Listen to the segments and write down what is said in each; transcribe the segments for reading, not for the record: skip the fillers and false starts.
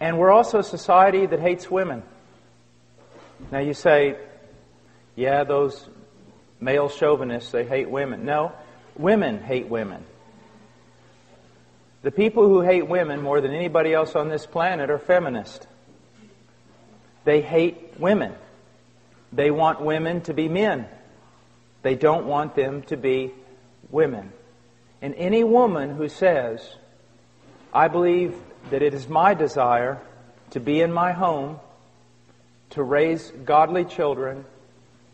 And we're also a society that hates women. Now you say, yeah, those male chauvinists, they hate women. No, women hate women. The people who hate women more than anybody else on this planet are feminists. They hate women. They want women to be men. They don't want them to be women. And any woman who says, I believe that it is my desire to be in my home, to raise godly children,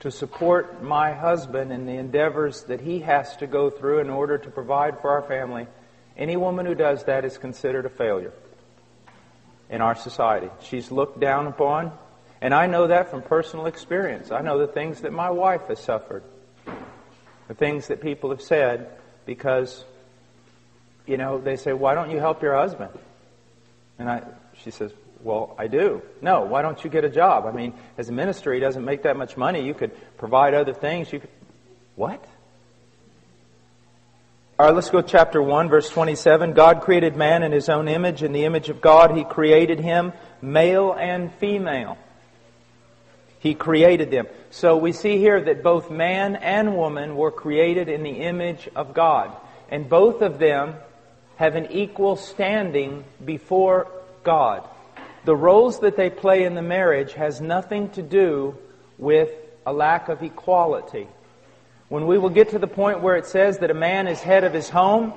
to support my husband in the endeavors that he has to go through in order to provide for our family, any woman who does that is considered a failure in our society. She's looked down upon, and I know that from personal experience. I know the things that my wife has suffered, the things that people have said, because, they say, why don't you help your husband? And she says, well, I do. No, why don't you get a job? I mean, as a minister, he doesn't make that much money. You could provide other things. What? All right, let's go to chapter 1, verse 27. God created man in His own image. In the image of God, He created him, male and female. He created them. So we see here that both man and woman were created in the image of God. And both of them have an equal standing before God. The roles that they play in the marriage has nothing to do with a lack of equality. When we will get to the point where it says that a man is head of his home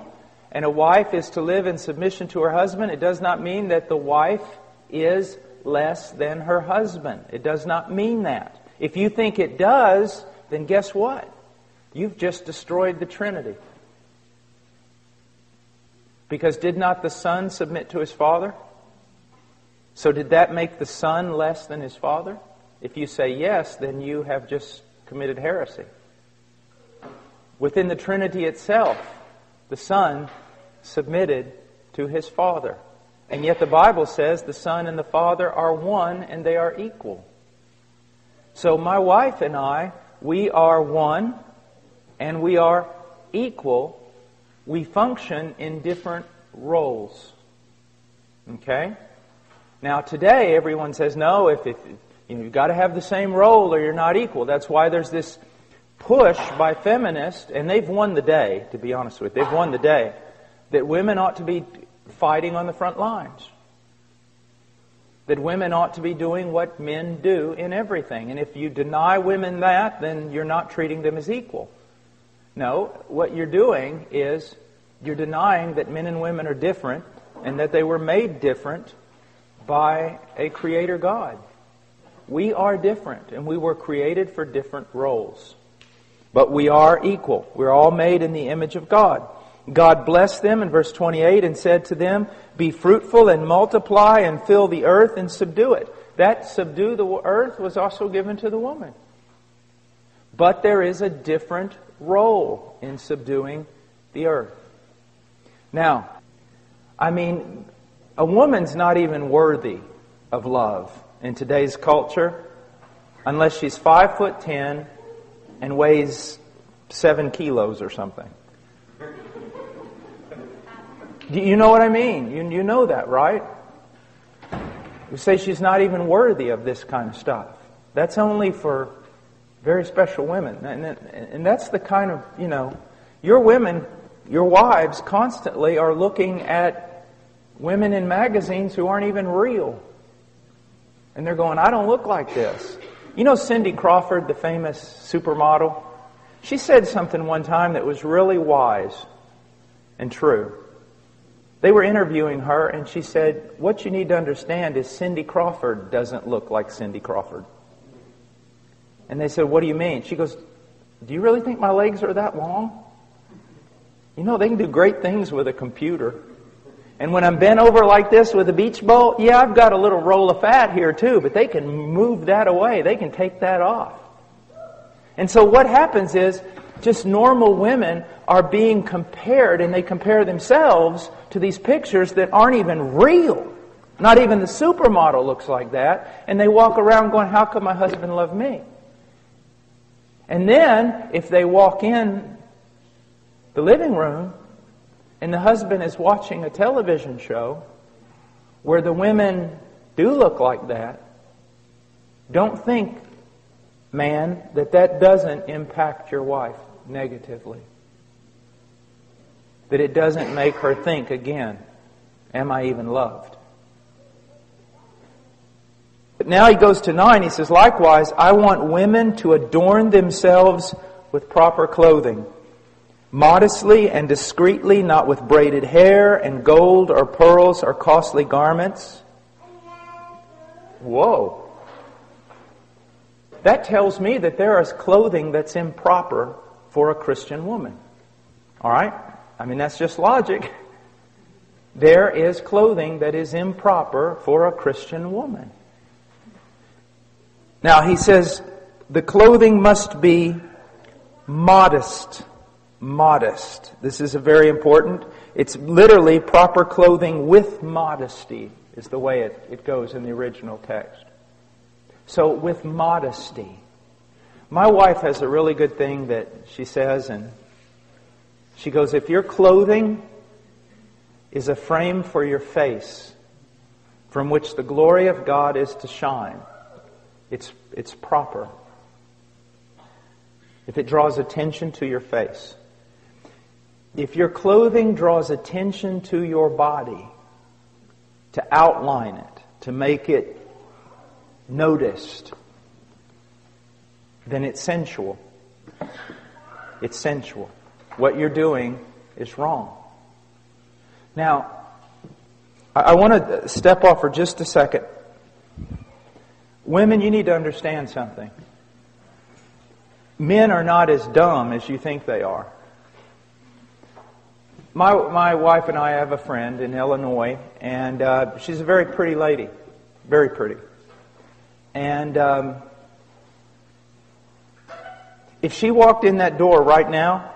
and a wife is to live in submission to her husband, it does not mean that the wife is less than her husband. It does not mean that. If you think it does, then guess what? You've just destroyed the Trinity. Because did not the Son submit to His Father? So did that make the Son less than His Father? If you say yes, then you have just committed heresy. Within the Trinity itself, the Son submitted to His Father. And yet the Bible says the Son and the Father are one and they are equal. So my wife and I, we are one and we are equal. We function in different roles. Okay? Now today everyone says, no, if you've got to have the same role or you're not equal. That's why there's this push by feminists, and they've won the day, to be honest with you. They've won the day, that women ought to be fighting on the front lines. That women ought to be doing what men do in everything. And if you deny women that, then you're not treating them as equal. No, what you're doing is you're denying that men and women are different and that they were made different by a Creator God. We are different, and we were created for different roles. But we are equal. We're all made in the image of God. God blessed them in verse 28 and said to them, be fruitful and multiply and fill the earth and subdue it. That subdue the earth was also given to the woman. But there is a different role in subduing the earth. Now, a woman's not even worthy of love in today's culture unless she's 5'10" and weighs 7 kilos or something. You know what I mean? You know that, right? You say she's not even worthy of this kind of stuff. That's only for very special women. And that's the kind of, your women, your wives constantly are looking at women in magazines who aren't even real. And they're going, I don't look like this. You know Cindy Crawford, the famous supermodel? She said something one time that was really wise and true. They were interviewing her and she said, what you need to understand is Cindy Crawford doesn't look like Cindy Crawford. And they said, what do you mean? She goes, do you really think my legs are that long? They can do great things with a computer. And when I'm bent over like this with a beach ball, yeah, I've got a little roll of fat here too, but they can move that away. They can take that off. And so what happens is just normal women are being compared, and they compare themselves to these pictures that aren't even real. Not even the supermodel looks like that. And they walk around going, how could my husband love me? And then, if they walk in the living room and the husband is watching a television show, where the women do look like that, don't think, man, that doesn't impact your wife negatively. That it doesn't make her think again, am I even loved? But now he goes to 9, he says, likewise, I want women to adorn themselves with proper clothing, modestly and discreetly, not with braided hair and gold or pearls or costly garments. Whoa. That tells me that there is clothing that's improper for a Christian woman. All right? I mean, that's just logic. There is clothing that is improper for a Christian woman. Now, he says, the clothing must be modest. Modest. This is a very important. It's literally proper clothing with modesty is the way it goes in the original text. So, with modesty. My wife has a really good thing that she says, and she goes, if your clothing is a frame for your face from which the glory of God is to shine, it's proper. If it draws attention to your face. If your clothing draws attention to your body, to outline it, to make it noticed, then it's sensual. It's sensual. What you're doing is wrong. Now, I want to step off for just a second. Women, you need to understand something. Men are not as dumb as you think they are. My wife and I have a friend in Illinois, and she's a very pretty lady. Very pretty. And if she walked in that door right now,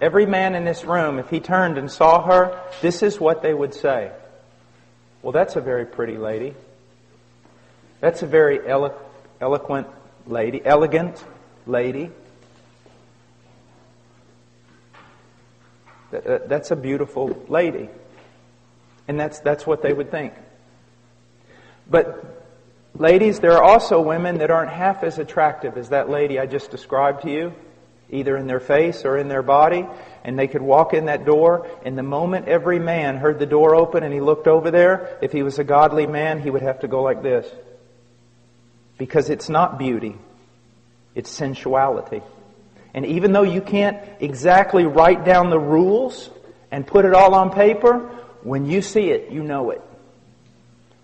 every man in this room, if he turned and saw her, this is what they would say. Well, that's a very pretty lady. That's a very elegant lady. That's a beautiful lady. And that's what they would think. But ladies, there are also women that aren't half as attractive as that lady I just described to you, either in their face or in their body, and they could walk in that door, and the moment every man heard the door open and he looked over there, if he was a godly man, he would have to go like this. Because it's not beauty, it's sensuality. And even though you can't exactly write down the rules and put it all on paper, when you see it, you know it.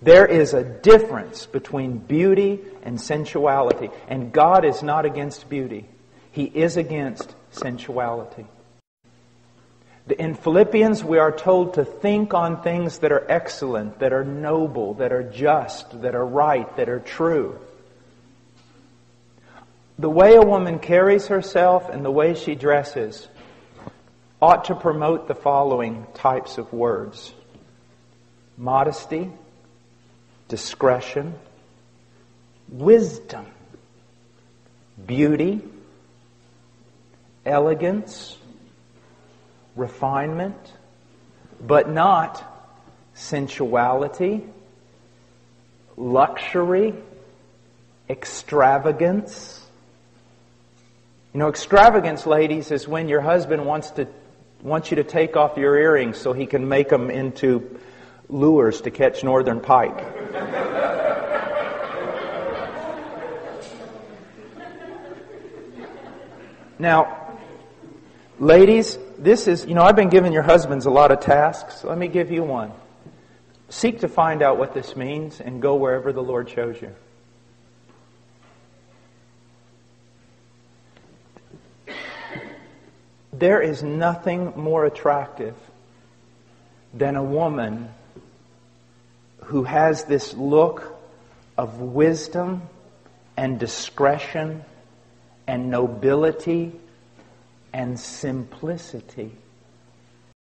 There is a difference between beauty and sensuality. And God is not against beauty. He is against sensuality. In Philippians, we are told to think on things that are excellent, that are noble, that are just, that are right, that are true. The way a woman carries herself and the way she dresses ought to promote the following types of words: modesty, discretion, wisdom, beauty, elegance, refinement, but not sensuality, luxury, extravagance. You know, extravagance, ladies, is when your husband wants you to take off your earrings so he can make them into lures to catch northern pike. Now, ladies, this is, I've been giving your husbands a lot of tasks. Let me give you one. Seek to find out what this means and go wherever the Lord shows you. There is nothing more attractive than a woman who has this look of wisdom and discretion and nobility and simplicity.